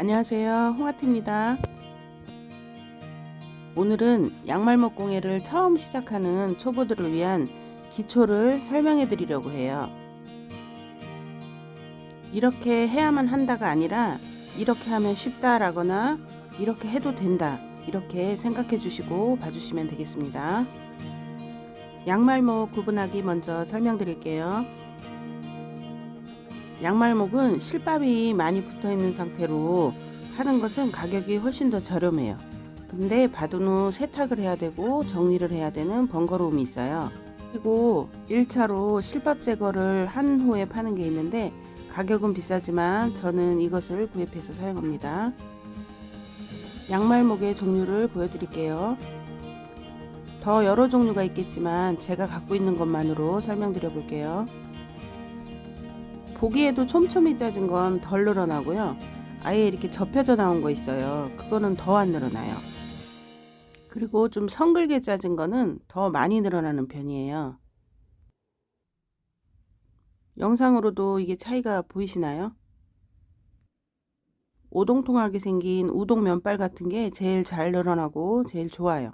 안녕하세요, 홍아트입니다. 오늘은 양말목 공예를 처음 시작하는 초보들을 위한 기초를 설명해 드리려고 해요. 이렇게 해야만 한다가 아니라 이렇게 하면 쉽다라거나 이렇게 해도 된다, 이렇게 생각해 주시고 봐주시면 되겠습니다. 양말목 구분하기 먼저 설명드릴게요. 양말목은 실밥이 많이 붙어 있는 상태로 하는 것은 가격이 훨씬 더 저렴해요. 근데 받은 후 세탁을 해야 되고 정리를 해야 되는 번거로움이 있어요. 그리고 1차로 실밥 제거를 한 후에 파는 게 있는데 가격은 비싸지만 저는 이것을 구입해서 사용합니다. 양말목의 종류를 보여드릴게요. 더 여러 종류가 있겠지만 제가 갖고 있는 것만으로 설명드려 볼게요. 보기에도 촘촘히 짜진 건 덜 늘어나고요. 아예 이렇게 접혀져 나온 거 있어요. 그거는 더 안 늘어나요. 그리고 좀 성글게 짜진 거는 더 많이 늘어나는 편이에요. 영상으로도 이게 차이가 보이시나요? 오동통하게 생긴 우동 면발 같은 게 제일 잘 늘어나고 제일 좋아요.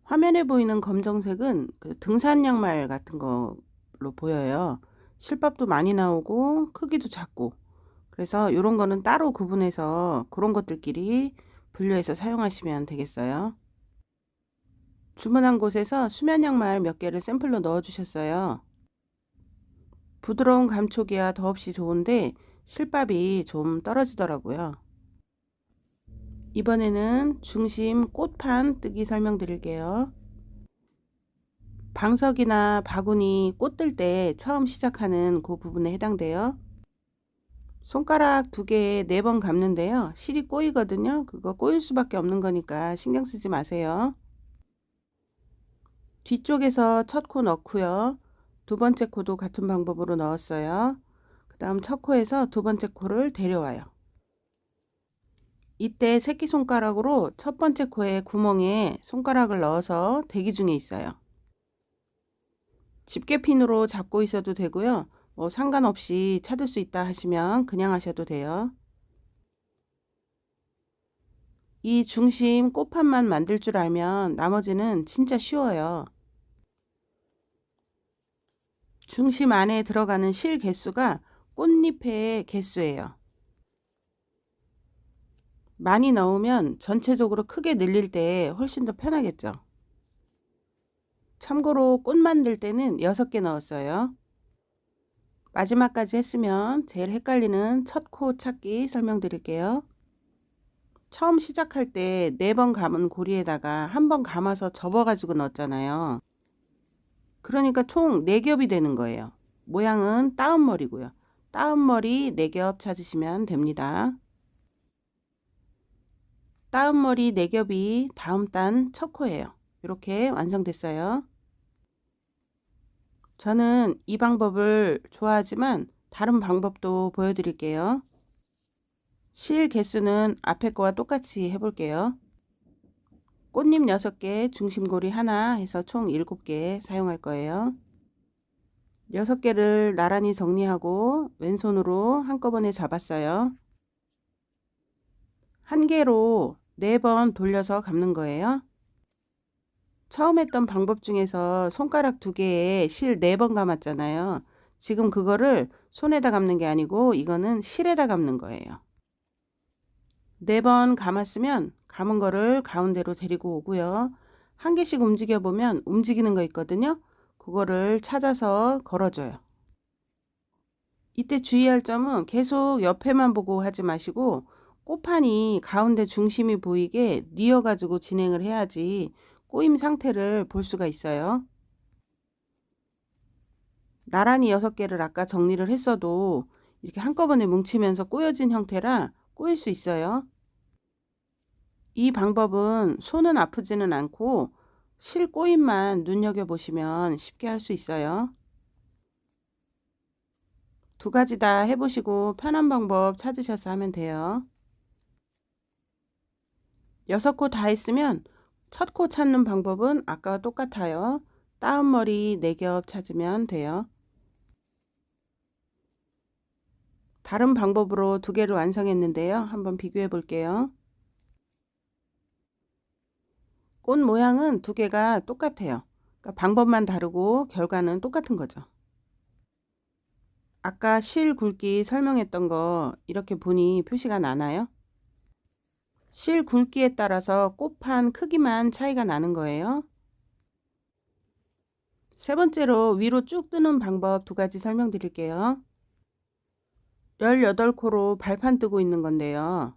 화면에 보이는 검정색은 그 등산 양말 같은 걸로 보여요. 실밥도 많이 나오고 크기도 작고, 그래서 이런 거는 따로 구분해서 그런 것들끼리 분류해서 사용하시면 되겠어요. 주문한 곳에서 수면 양말 몇 개를 샘플로 넣어 주셨어요. 부드러운 감촉이야 더없이 좋은데 실밥이 좀 떨어지더라고요. 이번에는 중심 꽃판 뜨기 설명드릴게요. 방석이나 바구니 꽃 뜰 때 처음 시작하는 그 부분에 해당돼요. 손가락 2개에 4번 감는데요. 실이 꼬이거든요. 그거 꼬일 수밖에 없는 거니까 신경 쓰지 마세요. 뒤쪽에서 첫 코 넣고요. 두 번째 코도 같은 방법으로 넣었어요. 그 다음 첫 코에서 두 번째 코를 데려와요. 이때 새끼손가락으로 첫 번째 코의 구멍에 손가락을 넣어서 대기 중에 있어요. 집게핀으로 잡고 있어도 되고요. 뭐 상관없이 찾을 수 있다 하시면 그냥 하셔도 돼요. 이 중심 꽃판만 만들 줄 알면 나머지는 진짜 쉬워요. 중심 안에 들어가는 실 개수가 꽃잎의 개수예요. 많이 넣으면 전체적으로 크게 늘릴 때 훨씬 더 편하겠죠. 참고로 꽃 만들 때는 6개 넣었어요. 마지막까지 했으면 제일 헷갈리는 첫 코 찾기 설명드릴게요. 처음 시작할 때 4번 감은 고리에다가 1번 감아서 접어가지고 넣었잖아요. 그러니까 총 4겹이 되는 거예요. 모양은 따옴머리고요. 따옴머리 4겹 찾으시면 됩니다. 따옴머리 4겹이 다음 단 첫 코예요. 이렇게 완성됐어요. 저는 이 방법을 좋아하지만 다른 방법도 보여드릴게요. 실 개수는 앞에 거와 똑같이 해볼게요. 꽃잎 6개, 중심고리 하나 해서 총 7개 사용할 거예요. 6개를 나란히 정리하고 왼손으로 한꺼번에 잡았어요. 한 개로 4번 돌려서 감는 거예요. 처음 했던 방법 중에서 손가락 2개에 실 4번 감았잖아요. 지금 그거를 손에다 감는 게 아니고 이거는 실에다 감는 거예요. 4번 감았으면 감은 거를 가운데로 데리고 오고요. 한 개씩 움직여 보면 움직이는 거 있거든요. 그거를 찾아서 걸어줘요. 이때 주의할 점은 계속 옆에만 보고 하지 마시고 꽃판이 가운데 중심이 보이게 뉘어 가지고 진행을 해야지 꼬임 상태를 볼 수가 있어요. 나란히 6개를 아까 정리를 했어도 이렇게 한꺼번에 뭉치면서 꼬여진 형태라 꼬일 수 있어요. 이 방법은 손은 아프지는 않고 실 꼬임만 눈여겨보시면 쉽게 할 수 있어요. 2가지 다 해보시고 편한 방법 찾으셔서 하면 돼요. 6코 다 했으면 첫 코 찾는 방법은 아까와 똑같아요. 따옴머리 4겹 찾으면 돼요. 다른 방법으로 두 개를 완성했는데요. 한번 비교해 볼게요. 꽃 모양은 두 개가 똑같아요. 그러니까 방법만 다르고 결과는 똑같은 거죠. 아까 실 굵기 설명했던 거 이렇게 보니 표시가 나나요? 실 굵기에 따라서 꽃판 크기만 차이가 나는 거예요. 세 번째로 위로 쭉 뜨는 방법 두 가지 설명드릴게요. 18코로 발판 뜨고 있는 건데요.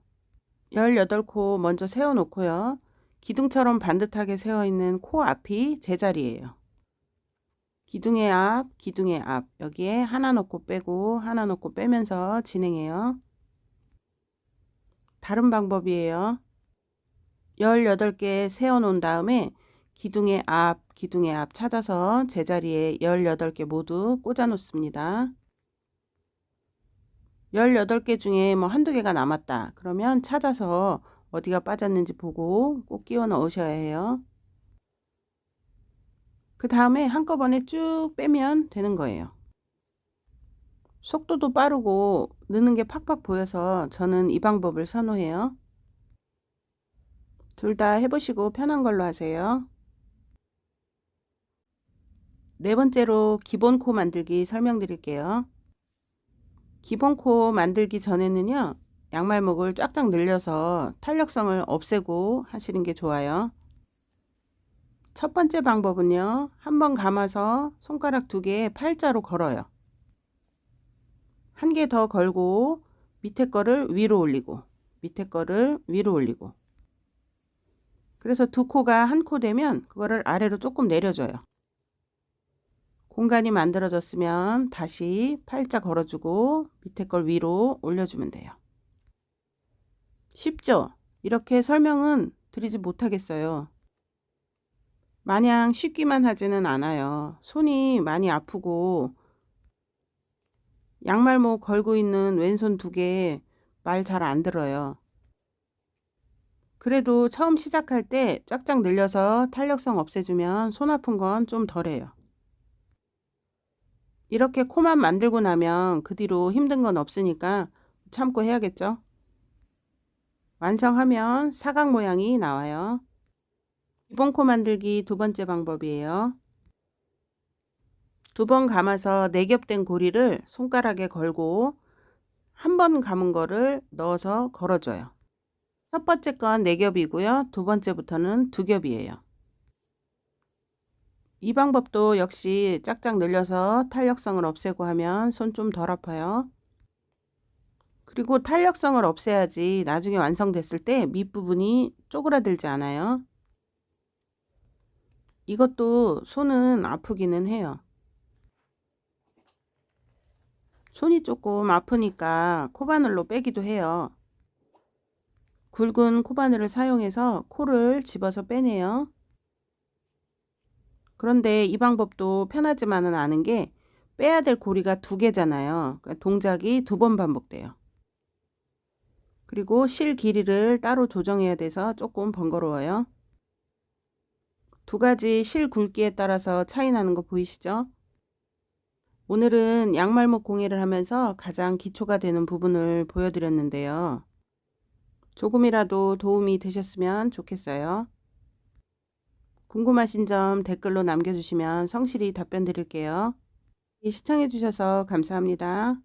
18코 먼저 세워 놓고요. 기둥처럼 반듯하게 세워 있는 코 앞이 제자리예요. 기둥의 앞, 기둥의 앞. 여기에 하나 넣고 빼고 하나 넣고 빼면서 진행해요. 다른 방법이에요. 18개 세워 놓은 다음에 기둥의 앞 찾아서 제자리에 18개 모두 꽂아 놓습니다. 18개 중에 뭐 한두 개가 남았다. 그러면 찾아서 어디가 빠졌는지 보고 꼭 끼워 넣으셔야 해요. 그 다음에 한꺼번에 쭉 빼면 되는 거예요. 속도도 빠르고 느는 게 팍팍 보여서 저는 이 방법을 선호해요. 둘 다 해보시고 편한 걸로 하세요. 네 번째로 기본 코 만들기 설명드릴게요. 기본 코 만들기 전에는요. 양말목을 쫙쫙 늘려서 탄력성을 없애고 하시는 게 좋아요. 첫 번째 방법은요. 한번 감아서 손가락 두 개 팔자로 걸어요. 한 개 더 걸고 밑에 거를 위로 올리고 밑에 거를 위로 올리고, 그래서 두 코가 한 코 되면 그거를 아래로 조금 내려줘요. 공간이 만들어졌으면 다시 팔자 걸어주고 밑에 걸 위로 올려주면 돼요. 쉽죠? 이렇게 설명은 드리지 못하겠어요. 마냥 쉽기만 하지는 않아요. 손이 많이 아프고 양말목 걸고 있는 왼손 두 개 말 잘 안 들어요. 그래도 처음 시작할 때 쫙쫙 늘려서 탄력성 없애주면 손 아픈 건 좀 덜해요. 이렇게 코만 만들고 나면 그 뒤로 힘든 건 없으니까 참고 해야겠죠. 완성하면 사각 모양이 나와요. 기본 코 만들기 두 번째 방법이에요. 두 번 감아서 4겹 된 고리를 손가락에 걸고 한 번 감은 거를 넣어서 걸어줘요. 첫 번째 건 4겹이고요. 두 번째부터는 2겹이에요. 이 방법도 역시 짝짝 늘려서 탄력성을 없애고 하면 손 좀 덜 아파요. 그리고 탄력성을 없애야지 나중에 완성됐을 때 밑부분이 쪼그라들지 않아요. 이것도 손은 아프기는 해요. 손이 조금 아프니까 코바늘로 빼기도 해요. 굵은 코바늘을 사용해서 코를 집어서 빼내요. 그런데 이 방법도 편하지만은 않은 게 빼야 될 고리가 2개잖아요. 그러니까 동작이 2번 반복돼요. 그리고 실 길이를 따로 조정해야 돼서 조금 번거로워요. 두 가지 실 굵기에 따라서 차이 나는 거 보이시죠? 오늘은 양말목 공예를 하면서 가장 기초가 되는 부분을 보여드렸는데요. 조금이라도 도움이 되셨으면 좋겠어요. 궁금하신 점 댓글로 남겨주시면 성실히 답변 드릴게요. 시청해 주셔서 감사합니다.